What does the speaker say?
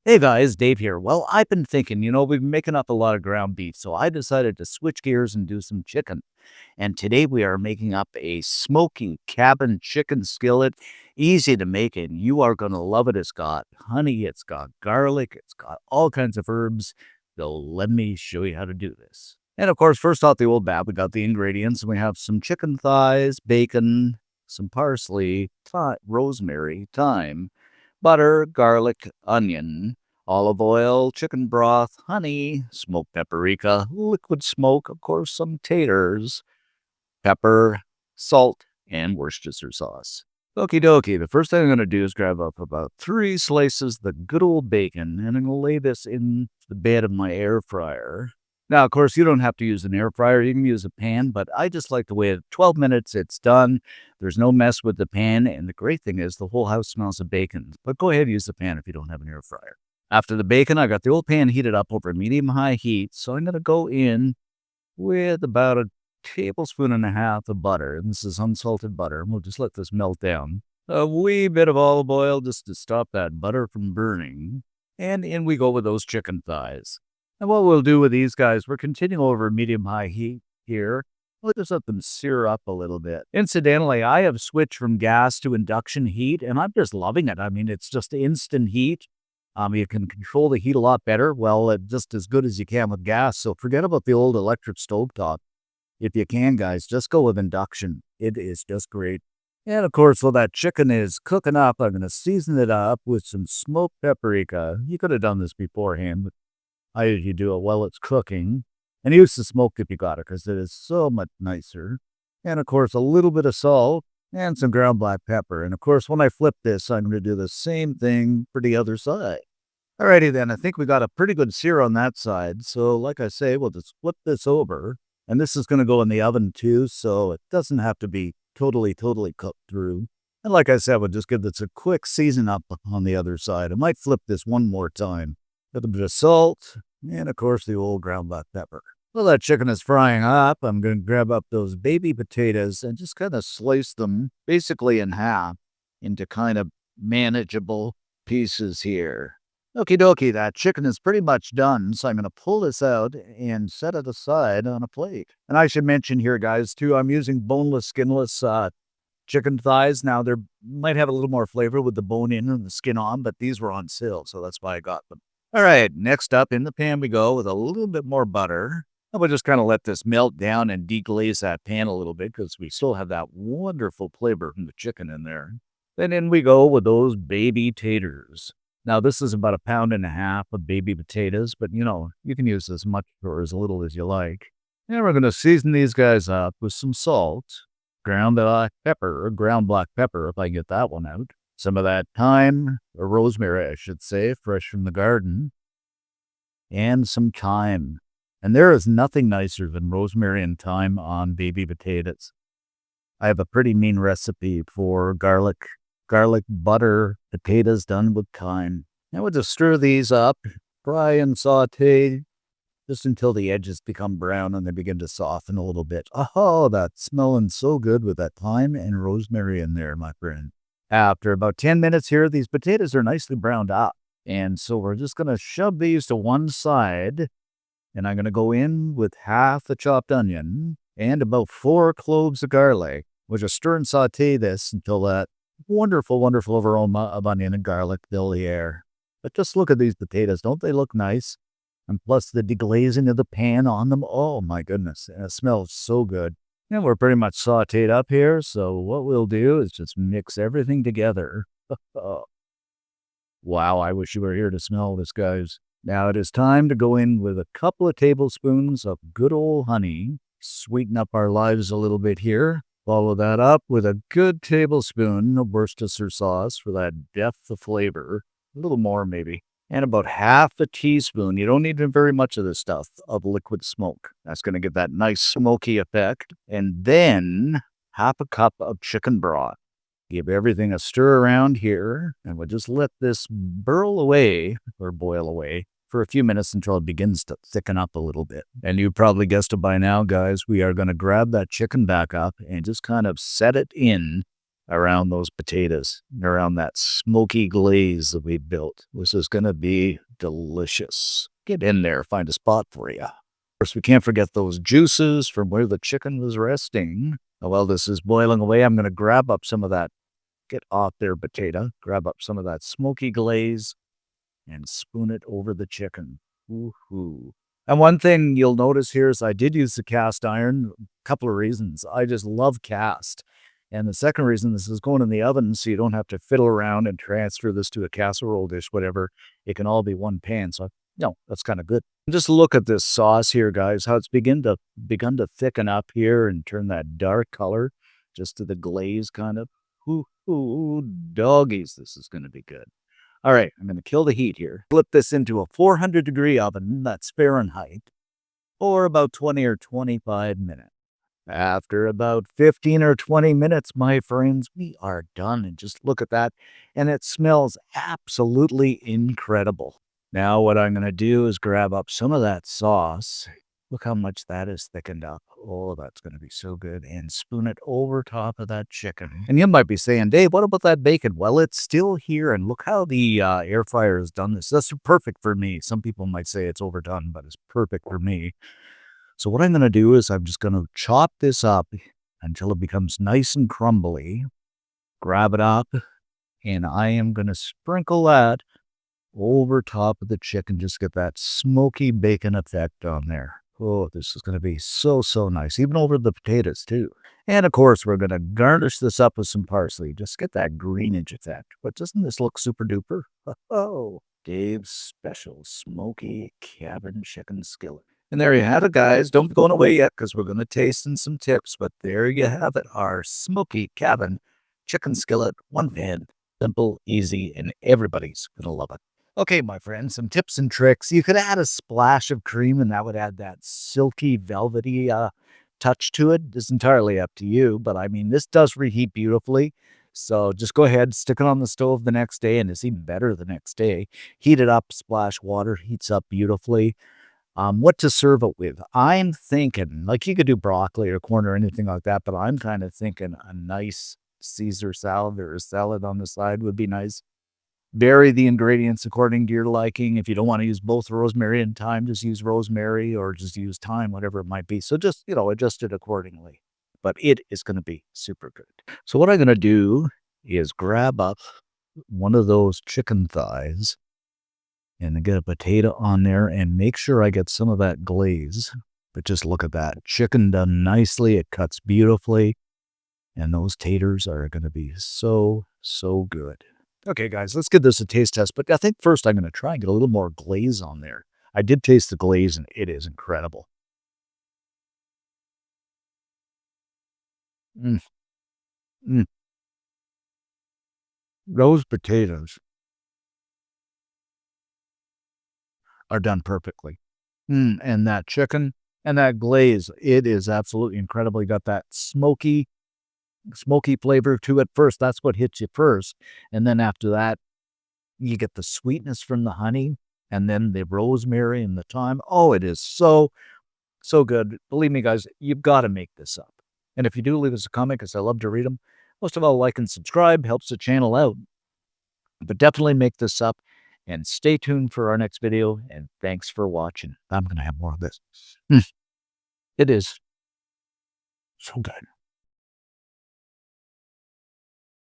Hey guys, Dave here. Well, I've been thinking, we've been making up a lot of ground beef, so I decided to switch gears and do some chicken. And today we are making up a smoky cabin chicken skillet. Easy to make, and you are going to love it. It's got honey, it's got garlic, it's got all kinds of herbs. So let me show you how to do this. And of course, first off the old bat, we got the ingredients. We have some chicken thighs, bacon, some parsley, rosemary, thyme, butter, garlic, onion, olive oil, chicken broth, honey, smoked paprika, liquid smoke, of course, some taters, pepper, salt, and Worcestershire sauce. Okie dokie, the first thing I'm going to do is grab up about 3 slices of the good old bacon, and I'm going to lay this in the bed of my air fryer. Now, of course, you don't have to use an air fryer. You can use a pan, but I just like to wait 12 minutes. It's done. There's no mess with the pan, and the great thing is the whole house smells of bacon. But go ahead and use the pan if you don't have an air fryer. After the bacon, I got the old pan heated up over medium-high heat, so I'm going to go in with about a tablespoon and a half of butter. And this is unsalted butter, and we'll just let this melt down. A wee bit of olive oil just to stop that butter from burning. And in we go with those chicken thighs. And what we'll do with these guys, we're continuing over medium-high heat here. We'll just let them sear up a little bit. Incidentally, I have switched from gas to induction heat, and I'm just loving it. I mean, it's just instant heat. You can control the heat a lot better. Well, just as good as you can with gas. So forget about the old electric stovetop. If you can, guys, just go with induction. It is just great. And of course, while that chicken is cooking up, I'm going to season it up with some smoked paprika. You could have done this beforehand, but I usually do it while it's cooking. And use the smoke if you got it, because it is so much nicer. And of course, a little bit of salt and some ground black pepper. And of course, when I flip this, I'm going to do the same thing for the other side. Alrighty then, I think we got a pretty good sear on that side. So like I say, we'll just flip this over. And this is going to go in the oven too, so it doesn't have to be totally cooked through. And like I said, we'll just give this a quick season up on the other side. I might flip this one more time. A little bit of salt, and of course the old ground black pepper. While that chicken is frying up, I'm going to grab up those baby potatoes and just kind of slice them basically in half into kind of manageable pieces here. Okie dokie, that chicken is pretty much done, so I'm going to pull this out and set it aside on a plate. And I should mention here, guys, too, I'm using boneless, skinless chicken thighs. Now, they might have a little more flavor with the bone in and the skin on, but these were on sale, so that's why I got them. All right, next up in the pan we go with a little bit more butter. And we'll just kind of let this melt down and deglaze that pan a little bit because we still have that wonderful flavor from the chicken in there. Then in we go with those baby taters. Now, this is about 1.5 pounds of baby potatoes, but you can use as much or as little as you like. And we're going to season these guys up with some salt, ground black pepper, if I can get that one out. Some of that thyme, or rosemary, I should say, fresh from the garden, and some thyme. And there is nothing nicer than rosemary and thyme on baby potatoes. I have a pretty mean recipe for garlic butter potatoes done with thyme. Now we'll just stir these up, fry and saute just until the edges become brown and they begin to soften a little bit. Oh, that's smelling so good with that thyme and rosemary in there, my friend. After about 10 minutes here, these potatoes are nicely browned up. And so we're just going to shove these to one side. And I'm going to go in with half the chopped onion and about 4 cloves of garlic. We'll just stir and saute this until that wonderful aroma of onion and garlic fill the air. But just look at these potatoes. Don't they look nice? And plus the deglazing of the pan on them. Oh my goodness. And it smells so good. And we're pretty much sauteed up here. So what we'll do is just mix everything together. Wow, I wish you were here to smell this, guys. Now it is time to go in with a couple of tablespoons of good old honey. Sweeten up our lives a little bit here. Follow that up with a good tablespoon of Worcestershire sauce for that depth of flavor. A little more maybe. And about half a teaspoon, you don't need very much of this stuff, of liquid smoke. That's going to give that nice smoky effect. And then half a cup of chicken broth. Give everything a stir around here, and we'll just let this boil away for a few minutes until it begins to thicken up a little bit. And you probably guessed it by now, guys, we are going to grab that chicken back up and just kind of set it in around those potatoes, and around that smoky glaze that we built. This is gonna be delicious. Get in there, find a spot for you. Of course, we can't forget those juices from where the chicken was resting. While this is boiling away, I'm gonna grab up some of that, get off there potato, grab up some of that smoky glaze and spoon it over the chicken. Woo-hoo. And one thing you'll notice here is I did use the cast iron. A couple of reasons. I just love cast. And the second reason, this is going in the oven, so you don't have to fiddle around and transfer this to a casserole dish, whatever. It can all be one pan. So, no, that's kind of good. Just look at this sauce here, guys, how it's begun to thicken up here and turn that dark color just to the glaze kind of. Ooh, doggies, this is going to be good. All right, I'm going to kill the heat here. Flip this into a 400-degree oven, that's Fahrenheit, for about 20 or 25 minutes. After about 15 or 20 minutes, my friends, we are done. And just look at that. And it smells absolutely incredible. Now what I'm going to do is grab up some of that sauce. Look how much that is thickened up. Oh, that's going to be so good. And spoon it over top of that chicken. And you might be saying, Dave, what about that bacon? Well, it's still here. And look how the air fryer has done this. That's perfect for me. Some people might say it's overdone, but it's perfect for me. So what I'm going to do is I'm just going to chop this up until it becomes nice and crumbly. Grab it up. And I am going to sprinkle that over top of the chicken. Just get that smoky bacon effect on there. Oh, this is going to be so, so nice. Even over the potatoes, too. And, of course, we're going to garnish this up with some parsley. Just get that greenage effect. But doesn't this look super duper? Oh, Dave's special Smoky Cabin Chicken Skillet. And there you have it, guys. Don't be going away yet because we're going to taste in some tips. But there you have it, our Smoky Cabin Chicken Skillet. One pan. Simple, easy, and everybody's going to love it. Okay, my friends, some tips and tricks. You could add a splash of cream, and that would add that silky, velvety touch to it. It's entirely up to you, but I mean, this does reheat beautifully. So just go ahead, stick it on the stove the next day, and it's even better the next day. Heat it up, splash water, heats up beautifully. What to serve it with? I'm thinking, like you could do broccoli or corn or anything like that, but I'm kind of thinking a nice Caesar salad or a salad on the side would be nice. Vary the ingredients according to your liking. If you don't want to use both rosemary and thyme, just use rosemary or just use thyme, whatever it might be. So just, adjust it accordingly. But it is going to be super good. So what I'm going to do is grab up one of those chicken thighs and get a potato on there and make sure I get some of that glaze. But just look at that. Chicken done nicely. It cuts beautifully. And those taters are going to be so, so good. Okay, guys, let's give this a taste test. But I think first I'm going to try and get a little more glaze on there. I did taste the glaze, and it is incredible. Mm, mm. Those potatoes are done perfectly. And that chicken and that glaze, it is absolutely incredible. You got that smoky flavor to it first. That's what hits you first. And then after that, you get the sweetness from the honey and then the rosemary and the thyme. Oh, it is so, so good. Believe me, guys, you've got to make this up. And if you do, leave us a comment because I love to read them. Most of all, like and subscribe helps the channel out. But definitely make this up and stay tuned for our next video. And thanks for watching. I'm going to have more of this. It is so good.